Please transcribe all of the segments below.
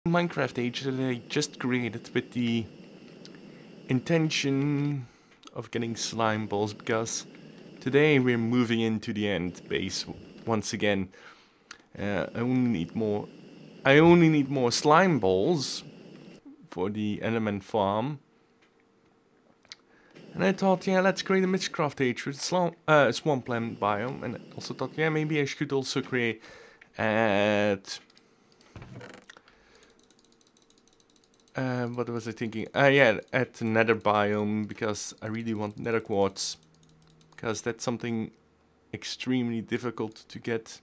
Minecraft age that I just created with the intention of getting slime balls, because today we're moving into the end base once again. I only need more slime balls for the Enderman farm. And I thought, yeah, let's create a Minecraft age with swampland biome. And I also thought, yeah, maybe I should also create what was I thinking? Yeah, at the nether biome, because I really want nether quartz. Because that's something extremely difficult to get.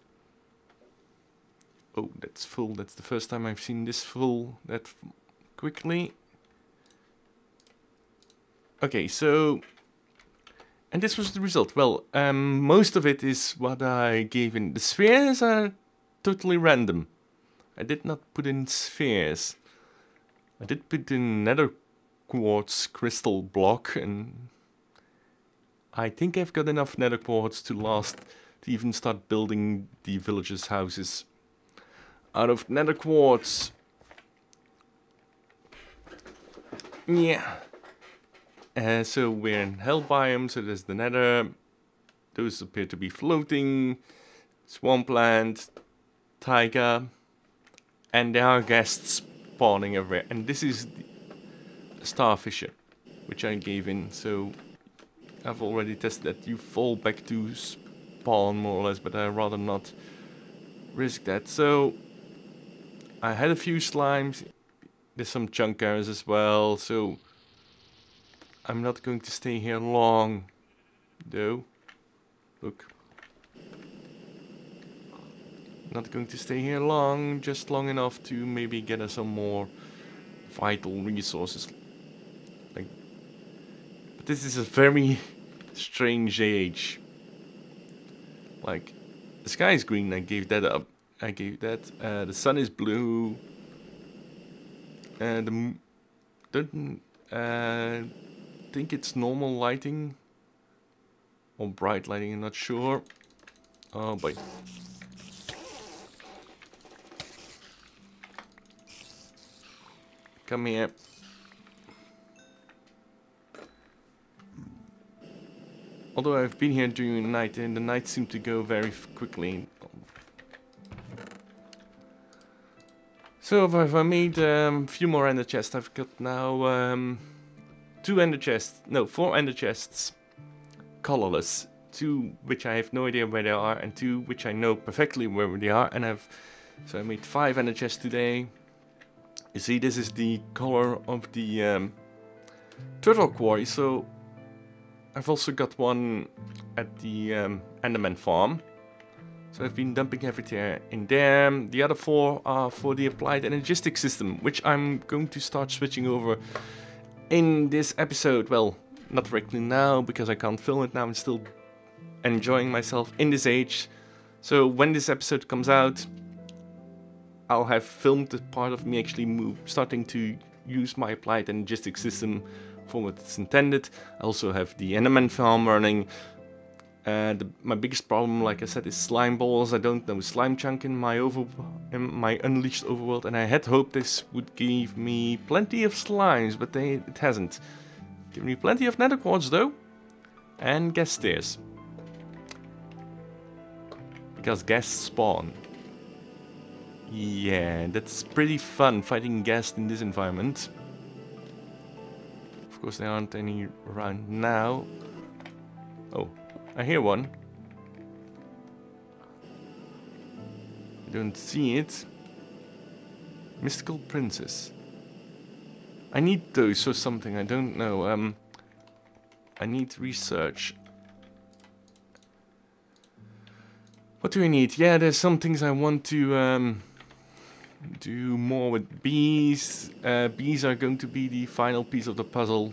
Oh, that's full. That's the first time I've seen this full that quickly. Okay, so... And this was the result. Well, most of it is what I gave in. The spheres are totally random. I did not put in spheres. I did put in nether quartz crystal block, and I think I've got enough nether quartz to last to even start building the villagers' houses out of nether quartz. Yeah. So we're in hell biome, so there's the nether. Those appear to be floating. Swampland, taiga, and there are guests spawning everywhere. And this is the starfisher, which I gave in. So I've already tested that. You fall back to spawn more or less, but I'd rather not risk that. So I had a few slimes. There's some chunk errors as well. So I'm not going to stay here long, though. Look. Not going to stay here long, just long enough to maybe get us some more vital resources. Like, but this is a very strange age. Like, the sky is green, I gave that up. I gave that. The sun is blue. Don't think it's normal lighting or bright lighting. I'm not sure. Oh boy. Come here. Although I've been here during the night, and the night seemed to go very quickly. So I've made a few more ender chests. I've got now 4 ender chests, colorless. 2 which I have no idea where they are, and 2 which I know perfectly where they are. And so I made 5 ender chests today. You see, this is the color of the turtle quarry. So I've also got one at the Enderman farm. So I've been dumping everything in there. The other 4 are for the applied energetic system, which I'm going to start switching over in this episode. Well, not directly now, because I can't film it now. I'm still enjoying myself in this age. So when this episode comes out, I'll have filmed the part of me actually starting to use my applied energetic system for what it's intended. I also have the Enderman farm running. My biggest problem, like I said, is slime balls. I don't know slime chunk in my unleashed overworld, and I had hoped this would give me plenty of slimes, but it hasn't. Given me plenty of nether quartz though, and ghast stairs, because ghasts spawn. Yeah, that's pretty fun fighting ghast in this environment. Of course, there aren't any around now. Oh. I hear one. I don't see it. Mystical Princess. I need those or something, I don't know. I need research. What do I need? Yeah, there's some things I want to do more with bees. Bees are going to be the final piece of the puzzle,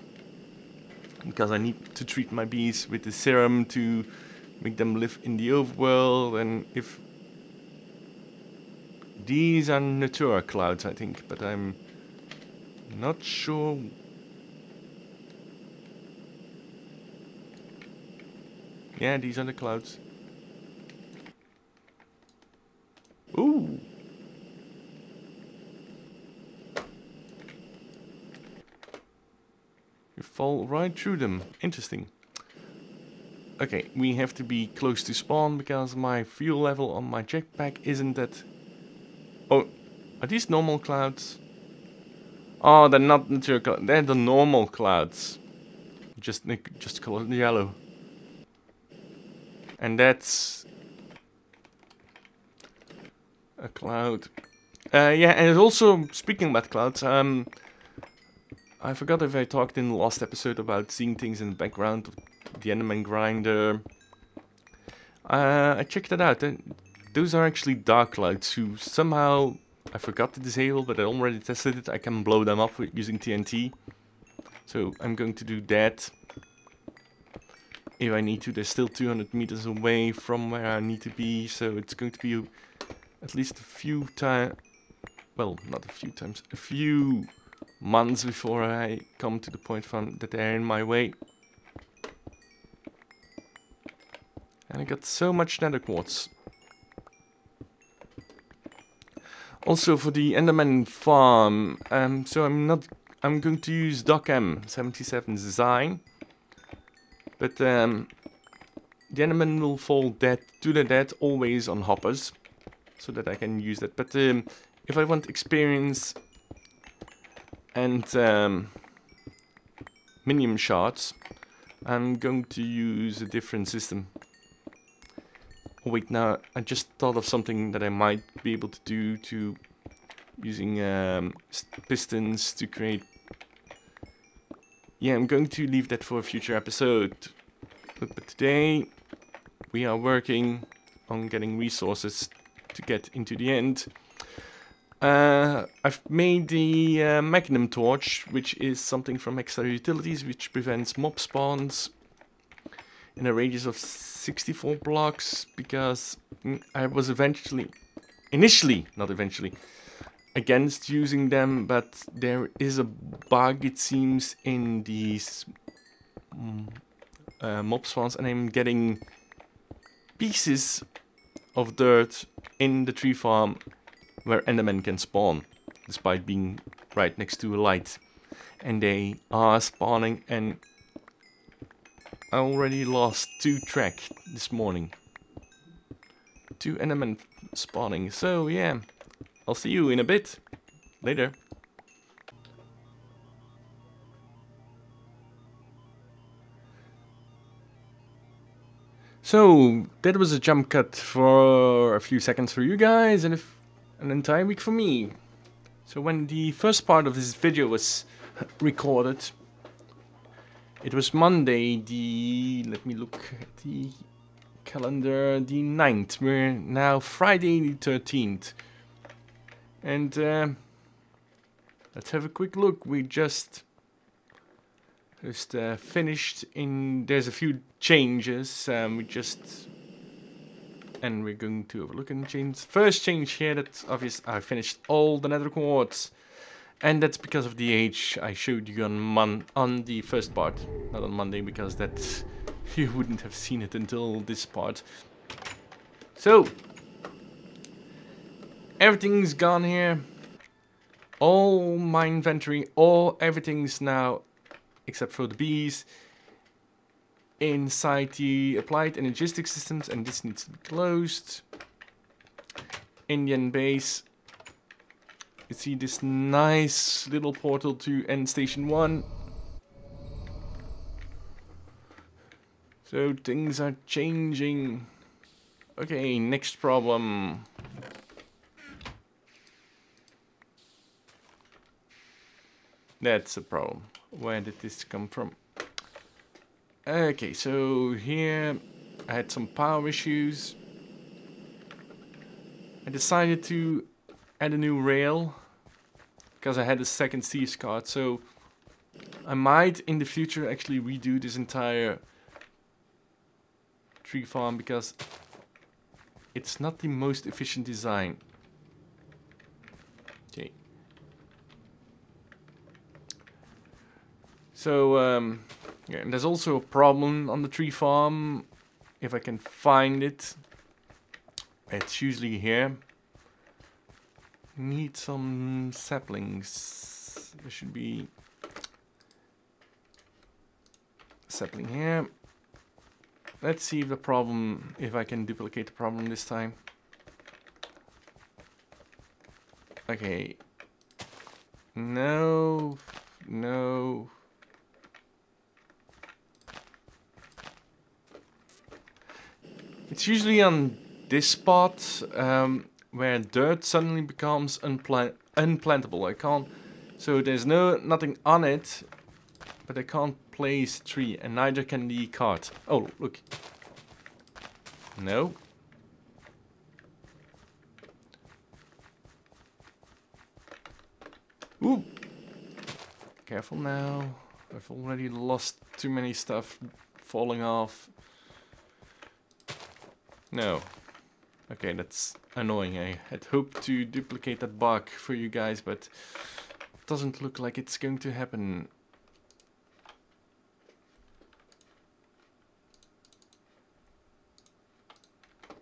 because I need to treat my bees with the serum to make them live in the overworld. And if these are Natura clouds, I think, but I'm not sure. Yeah, these are the clouds. Ooh. You fall right through them. Interesting. Okay, we have to be close to spawn because my fuel level on my jetpack isn't that... Oh, are these normal clouds? Oh, they're not natural clouds. They're the normal clouds. Just colored yellow. And that's... a cloud. Yeah, and also, speaking about clouds, I forgot if I talked in the last episode about seeing things in the background of the Enderman grinder. I checked it out. Those are actually dark clouds who somehow I forgot to disable, but I already tested it. I can blow them up with using TNT. So I'm going to do that. If I need to, they're still 200 meters away from where I need to be, so it's going to be at least a few times, well, not a few times, a few months before I come to the point that they're in my way. And I got so much nether quartz. Also for the Enderman farm, so I'm going to use DocM77's design. But the Enderman will fall dead to the dead always on hoppers. So that I can use that. But if I want experience and minium shards, I'm going to use a different system. Oh wait, now I just thought of something that I might be able to do to using pistons to create. Yeah, I'm going to leave that for a future episode. But today we are working on getting resources to get into the end. I've made the Magnum torch, which is something from Extra Utilities, which prevents mob spawns in a radius of 64 blocks, because I was initially, against using them, but there is a bug, it seems, in these mob spawns, and I'm getting pieces of dirt in the tree farm where Endermen can spawn, despite being right next to a light. And they are spawning, and I already lost 2 track this morning. 2 Endermen spawning, so yeah, I'll see you in a bit. Later. So, that was a jump cut for a few seconds for you guys, and an entire week for me. So when the first part of this video was recorded, it was Monday, let me look at the calendar, the 9th. We're now Friday the 13th. And let's have a quick look. We just finished in, there's a few changes, and we're going to have a look and change. First change here, that's obvious, I finished all the nether quartz, and that's because of the age I showed you on the first part, not on Monday, because that you wouldn't have seen it until this part. So everything's gone here, all my inventory, everything's now, except for the bees, inside the applied energistic systems, and this needs to be closed. Indian base. You see this nice little portal to end station 1. So things are changing. Okay, next problem. That's a problem. Where did this come from? Okay, so here I had some power issues. I decided to add a new rail because I had a second Steve's card, so I might in the future actually redo this entire tree farm because it's not the most efficient design. Okay. So yeah, and there's also a problem on the tree farm, if I can find it. It's usually here. Need some saplings. There should be sapling here. Let's see if I can duplicate the problem this time. Okay. No. No. It's usually on this spot where dirt suddenly becomes unplantable. I can't. So there's nothing on it, but I can't place a tree, and neither can the cart. Oh, look. No. Ooh. Careful now. I've already lost too many stuff falling off. No. Okay, that's annoying. I had hoped to duplicate that bug for you guys, but it doesn't look like it's going to happen.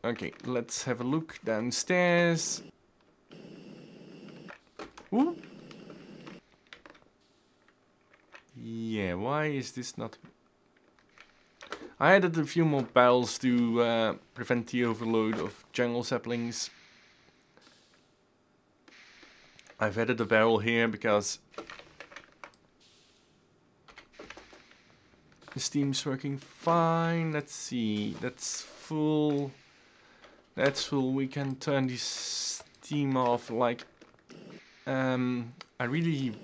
Okay, let's have a look downstairs. Ooh. Yeah, why is this not... I added a few more barrels to prevent the overload of jungle saplings. I've added a barrel here because the steam's working fine. Let's see, that's full. That's full. We can turn this steam off. Like, I really...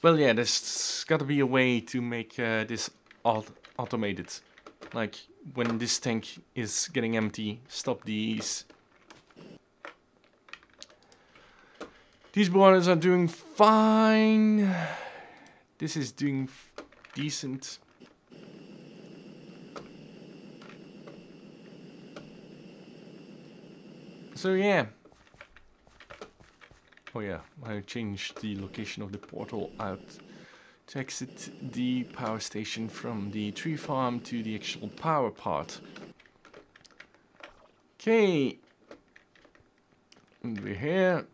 Well, yeah, there's got to be a way to make this automated. Like, when this tank is getting empty, stop these. These boilers are doing fine. This is doing decent. So, yeah. Oh yeah, I changed the location of the portal out to exit the power station from the tree farm to the actual power part. Okay. And we're here.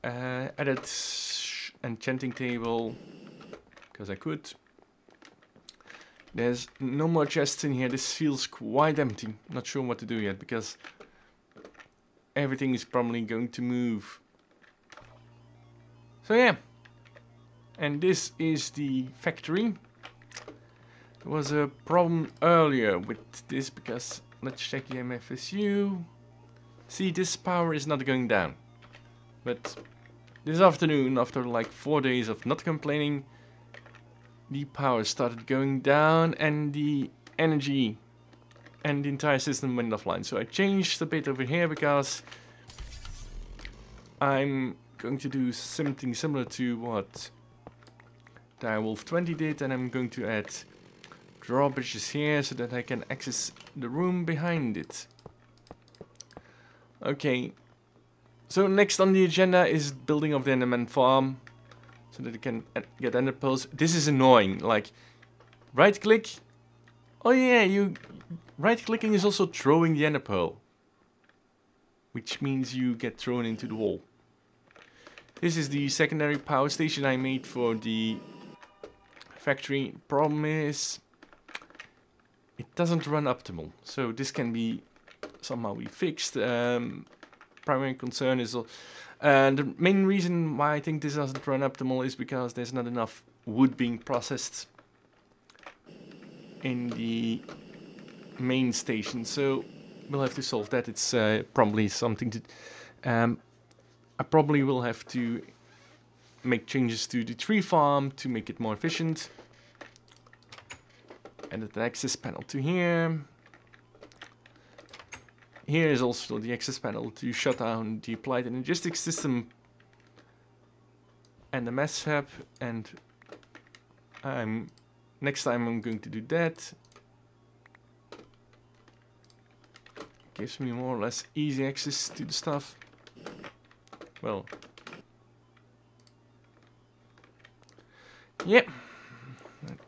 Added enchanting table, because I could. There's no more chests in here. This feels quite empty. Not sure what to do yet, because everything is probably going to move. So yeah. And this is the factory. There was a problem earlier with this because let's check the MFSU. See, this power is not going down. But this afternoon, after like 4 days of not complaining, the power started going down and the energy and the entire system went offline. So I changed a bit over here because I'm going to do something similar to what Direwolf 20 did, and I'm going to add drawbridges here so that I can access the room behind it. Okay, so next on the agenda is building of the Enderman farm so that I can get ender pearls. This is annoying, like right click. Oh yeah, right clicking is also throwing the ender pearl, which means you get thrown into the wall. This is the secondary power station I made for the factory. Problem is it doesn't run optimal, so this can be somehow be fixed. Primary concern is the main reason why I think this doesn't run optimal is because there's not enough wood being processed in the main station, so we'll have to solve that. It's probably something to I probably will have to make changes to the tree farm to make it more efficient. Add an access panel to here. Here is also the access panel to shut down the applied energetics system and the mass hub, and next time I'm going to do that. Gives me more or less easy access to the stuff. Well, yeah,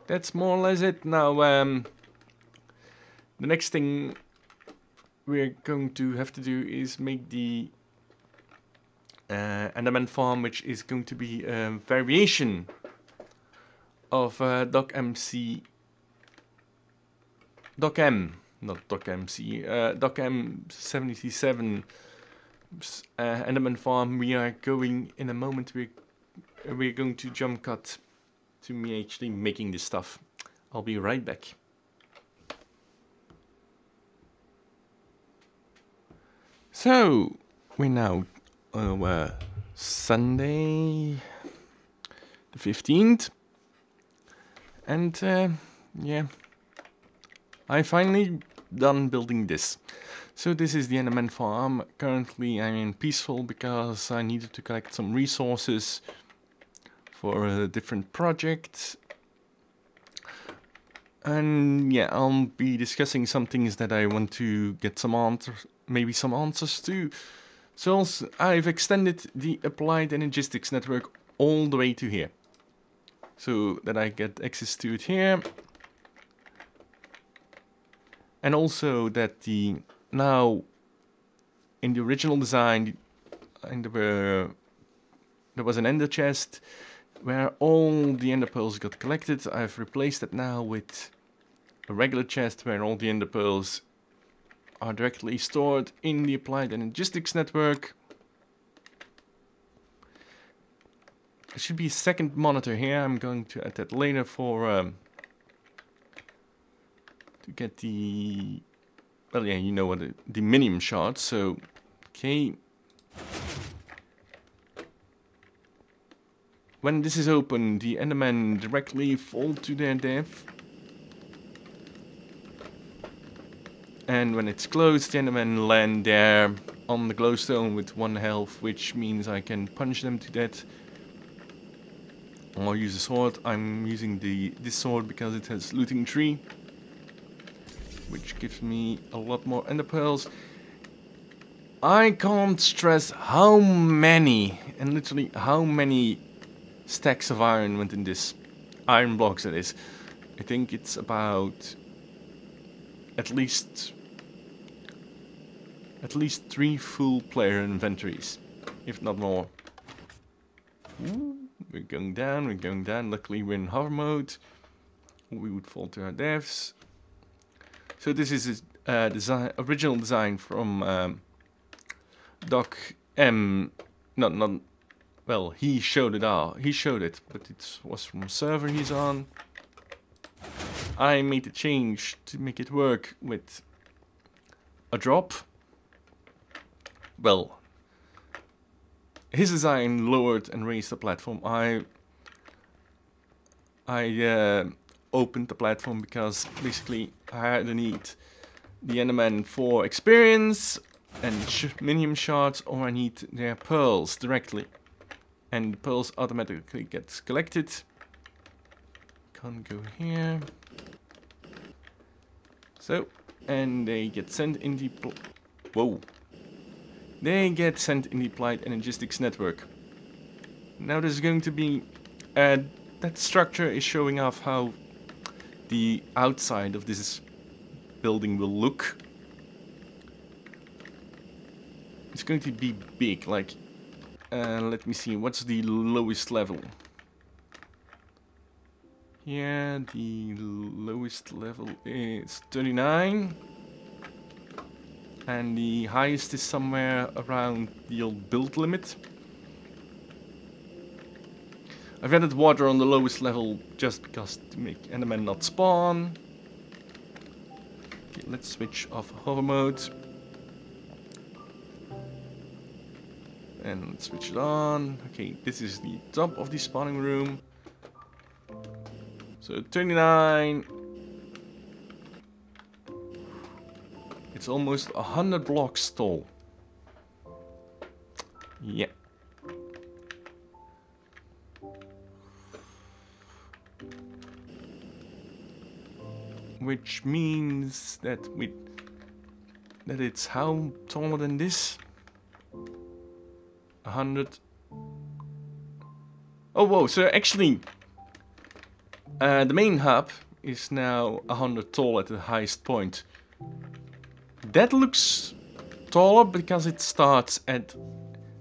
that's more or less it. Now, the next thing we're going to have to do is make the Enderman farm, which is going to be a variation of Doc M, not Doc MC, Doc M77 Enderman farm. We are going in a moment. We're going to jump cut to me actually making this stuff. I'll be right back. So we're now Sunday the 15th, and yeah, I finally done building this. So this is the Enderman farm. Currently I'm in peaceful because I needed to collect some resources for a different project. And yeah, I'll be discussing some things that I want to get some answers, maybe some answers to. So also, I've extended the applied energistics network all the way to here, so that I get access to it here. And also that the now in the original design, there was an ender chest where all the ender pearls got collected. I've replaced it now with a regular chest where all the ender pearls are directly stored in the applied energistics network. There should be a second monitor here. I'm going to add that later for to get the, well, yeah, you know what, the minimum shards. So okay, when this is open, the Endermen directly fall to their death. And when it's closed, the Endermen land there on the glowstone with 1 health, which means I can punch them to death. Or use a sword. I'm using this sword because it has looting tree, which gives me a lot more ender pearls. I can't stress how many, and literally how many stacks of iron went in this. Iron blocks, that is. I think it's about at least 3 full player inventories, if not more. Ooh, we're going down, we're going down. Luckily we're in hover mode. We would fall to our deaths. So this is a original design from Doc M. Not well, he showed it, but it was from a server he's on. I made a change to make it work with a drop. Well, his design lowered and raised the platform. I opened the platform because basically I had to need the Enderman for experience and minium shards, or I need their pearls directly. And the pearls automatically get collected. Can't go here. So, and they get sent in the They get sent in the applied energistics network. Now there's going to be that structure is showing off how the outside of this building will look. It's going to be big, like let me see, what's the lowest level? Yeah, the lowest level is 39. And the highest is somewhere around the old build limit. I've added water on the lowest level just because to make Endermen not spawn. Okay, let's switch off hover mode. And let's switch it on. Okay, this is the top of the spawning room. So 39. It's almost 100 blocks tall. Yeah. Which means that it's how taller than this? 100. Oh whoa! So actually, the main hub is now 100 tall at the highest point. That looks taller because it starts at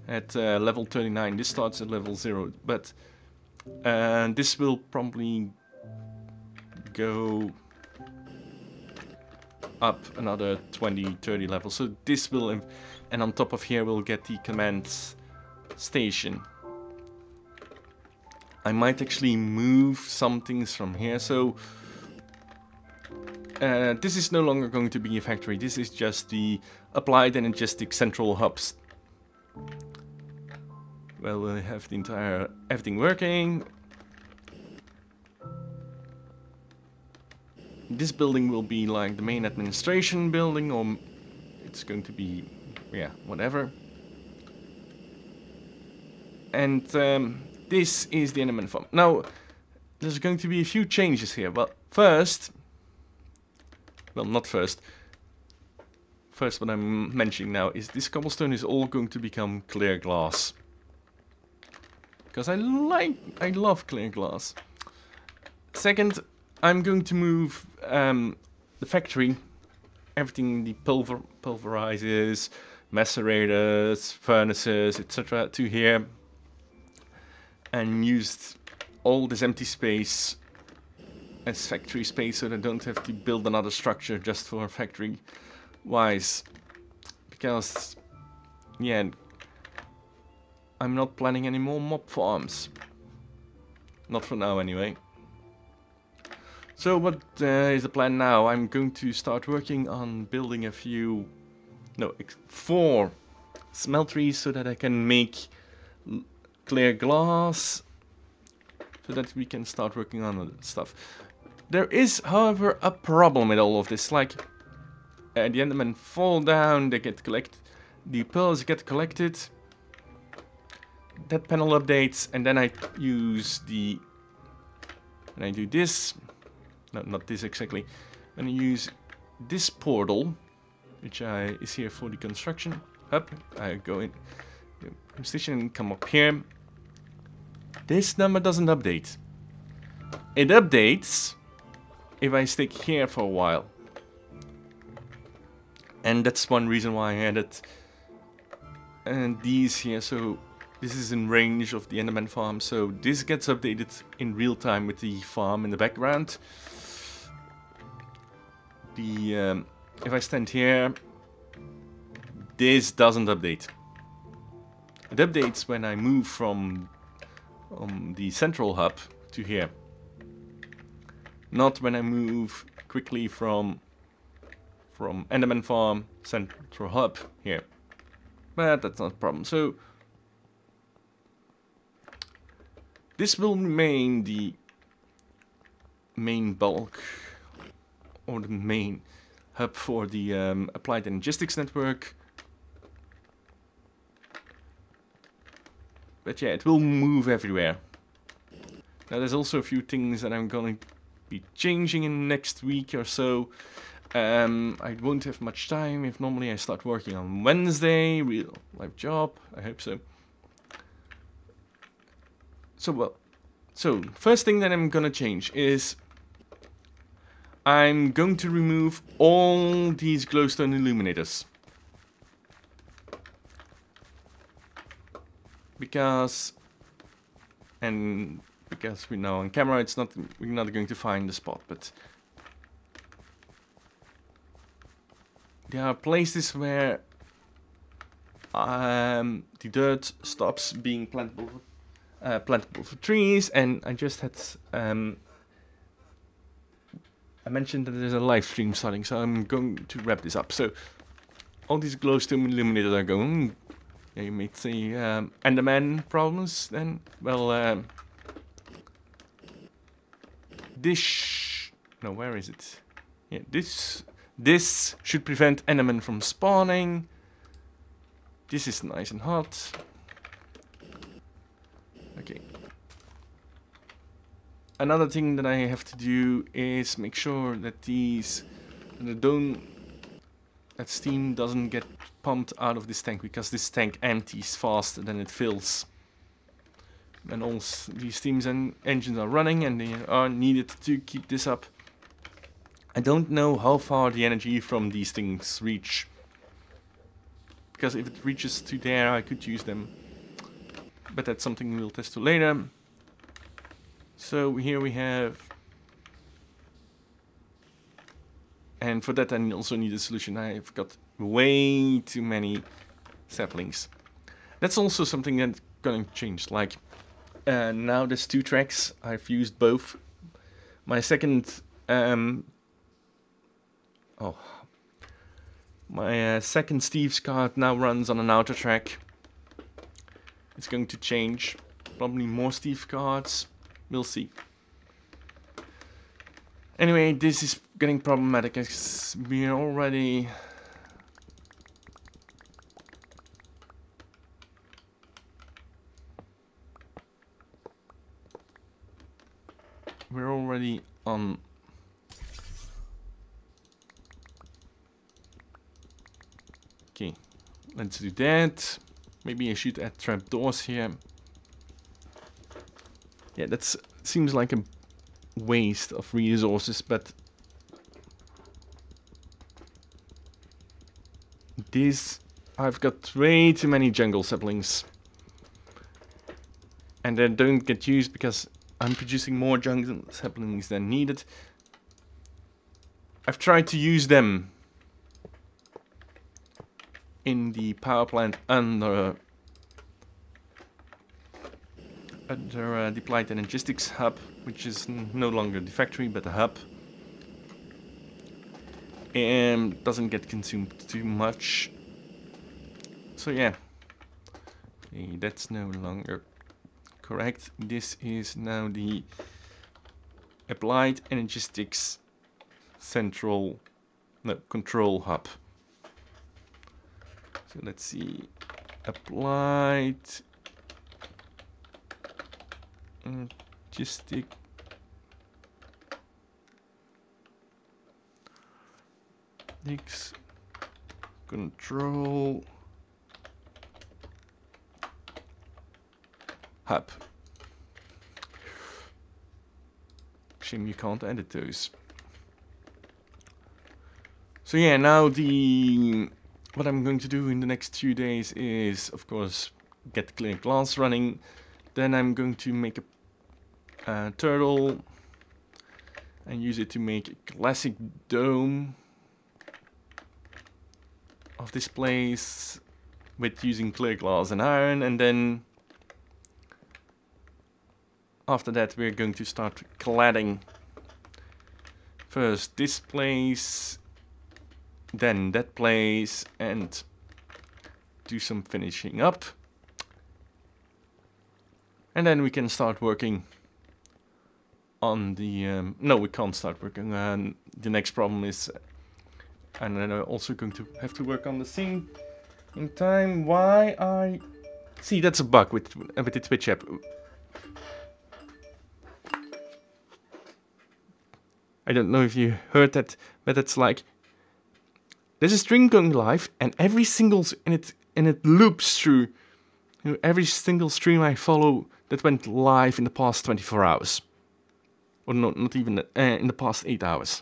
at level 39. This starts at level 0, but this will probably go up another 20-30 levels. So this will, and on top of here we'll get the command station. I might actually move some things from here. So this is no longer going to be a factory. This is just the applied energetic central hubs. Well, we'll have the entire everything working. This building will be like the main administration building, or it's going to be, yeah, whatever. And this is the Enderman farm. Now, there's going to be a few changes here. Well, not first. First, what I'm mentioning now is this cobblestone is all going to become clear glass. Because I love clear glass. Second, I'm going to move the factory, everything, the pulverizers, macerators, furnaces, etc. to here, and used all this empty space as factory space, so that I don't have to build another structure just for factory wise. Because, yeah, I'm not planning any more mob farms. Not for now anyway. So what is the plan now? I'm going to start working on building 4 smelteries so that I can make clear glass, so that we can start working on other stuff. There is, however, a problem with all of this. Like, the Endermen fall down, they get collected, the pearls get collected, that panel updates, and then I use the, and I do this. No, not this exactly. I'm going to use this portal, which is here for the construction hub. I go in the station and come up here. This number doesn't update. It updates if I stick here for a while. And that's one reason why I added these here. So this is in range of the Enderman farm. So this gets updated in real time with the farm in the background. If I stand here, this doesn't update. It updates when I move from the central hub to here. Not when I move quickly from Enderman farm central hub here. But that's not a problem. So this will remain the main bulk, or the main hub for the applied energistics network. But yeah, it will move everywhere. Now there's also a few things that I'm going to be changing in next week or so. I won't have much time if normally I start working on Wednesday, real life job, I hope so. So first thing that I'm gonna change is I'm going to remove all these glowstone illuminators. Because we know on camera we're not going to find the spot, but there are places where the dirt stops being plantable for trees, and I just had I mentioned that there's a live stream starting, so I'm going to wrap this up. So all these glowstone illuminators are going. Yeah, you may see Enderman problems then. Well, no, where is it? Yeah, this should prevent Enderman from spawning. This is nice and hot. Okay. Another thing that I have to do is make sure that that steam doesn't get pumped out of this tank, because this tank empties faster than it fills. And all these steams and engines are running, and they are needed to keep this up. I don't know how far the energy from these things reach. because if it reaches to there, I could use them. But that's something we'll test later. So here we have, and for that I also need a solution. I've got way too many saplings. That's also something that's going to change. Like now there's 2 tracks. I've used both. My second second Steve's card now runs on an outer track. It's going to change. Probably more Steve cards. We'll see. Anyway, this is getting problematic as we're already... on... Okay, let's do that. Maybe I should add trapdoors here. Yeah, that seems like a waste of resources, but this, I've got way too many jungle saplings, and they don't get used because I'm producing more jungle saplings than needed. I've tried to use them in the power plant under the Applied Energistics hub, which is no longer the factory but a hub, and doesn't get consumed too much. So yeah, okay, that's no longer correct. This is now the Applied Energistics control hub. So let's see, Applied Energistics control hub. Shame you can't edit those. So yeah, now what I'm going to do in the next 2 days is, of course, get clear glass running. Then I'm going to make a turtle and use it to make a classic dome of this place with using clear glass and iron, and then after that we're going to start cladding. First this place, then that place, and do some finishing up. And then we can start working on the... no, we can't start working. The next problem is... and then I'm also going to have to work on the scene in time. Why I... See, that's a bug with the Twitch app. I don't know if you heard that, but it's like... there's a stream going live, and every single... and it loops through... you know, every single stream I follow that went live in the past 24 hours. Or not even in the past 8 hours.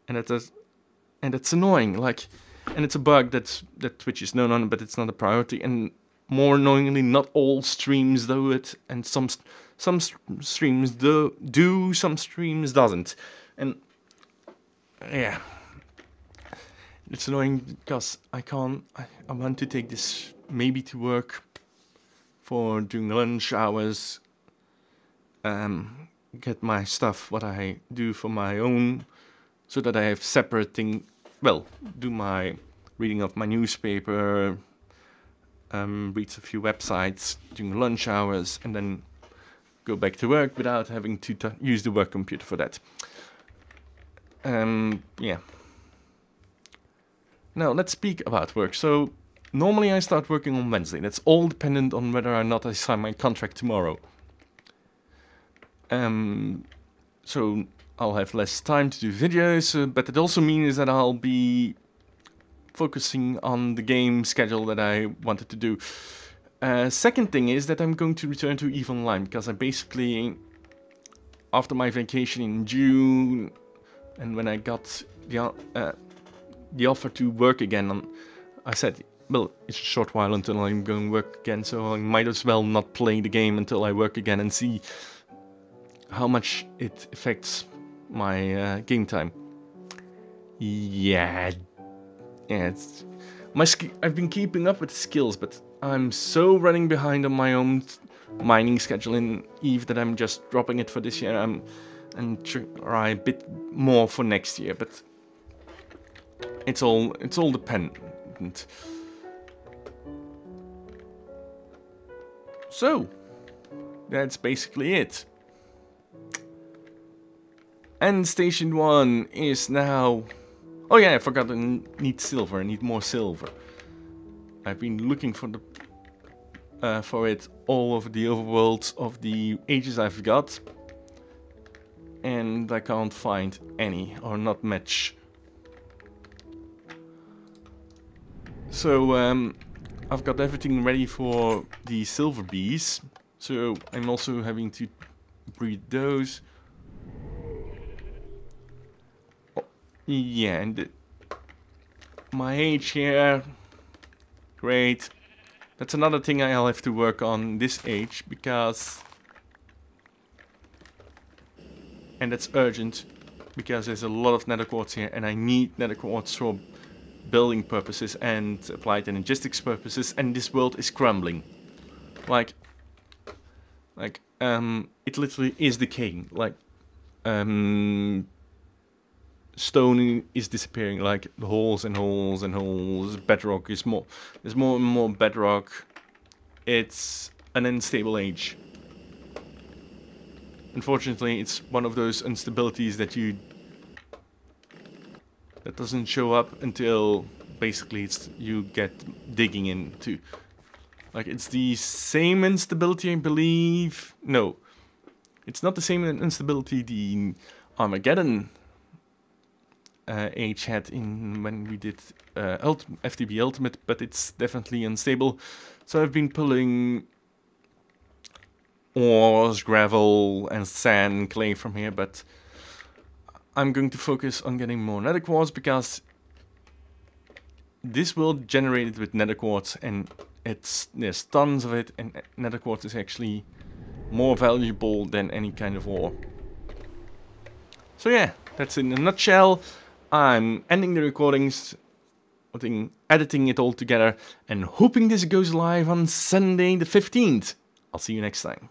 And that's annoying. Like, and it's a bug that Twitch is known on, but it's not a priority. And more annoyingly, not all streams do it, and some streams do, some streams doesn't. And yeah, it's annoying because I want to take this maybe to work for during the lunch hours, get my stuff, what I do for my own, so that I have separate thing, well, do my reading of my newspaper, read a few websites during lunch hours, and then go back to work without having to use the work computer for that. Yeah. Now let's speak about work. So normally I start working on Wednesday. That's all dependent on whether or not I sign my contract tomorrow. So I'll have less time to do videos, but it also means that I'll be focusing on the game schedule that I wanted to do. Second thing is that I'm going to return to EVE Online, because I basically, after my vacation in June, and when I got the offer to work again I said, well, it's a short while until I'm going to work again, so I might as well not play the game until I work again and see how much it affects my game time. Yeah, it's I've been keeping up with the skills, but I'm so running behind on my own mining schedule in EVE that I'm just dropping it for this year and try a bit more for next year. But it's all dependent. So that's basically it. And Station 1 is now... Oh yeah, I forgot I need silver. I need more silver. I've been looking for it all over the overworlds of the ages I've got. And I can't find any, or not much. So I've got everything ready for the silver bees. So I'm also having to breed those. Oh, yeah, and my age here. Great. That's another thing I'll have to work on this age, because... And that's urgent, because there's a lot of nether quartz here, and I need nether quartz for building purposes and applied energistics purposes, and this world is crumbling. Like, it literally is decaying. Like, stone is disappearing, like the holes and holes and holes. Bedrock is more. There's more and more bedrock. It's an unstable age. Unfortunately, it's one of those instabilities that doesn't show up until basically you get digging into. Like, it's the same instability, I believe. No, it's not the same instability the Armageddon age had in when we did FTB Ultimate, but it's definitely unstable. So I've been pulling ores, gravel, and sand and clay from here, but I'm going to focus on getting more nether quartz, because this world generated with nether quartz, and there's tons of it, and nether quartz is actually more valuable than any kind of ore. So yeah, that's in a nutshell. I'm ending the recordings, editing it all together, and hoping this goes live on Sunday the 15th. I'll see you next time.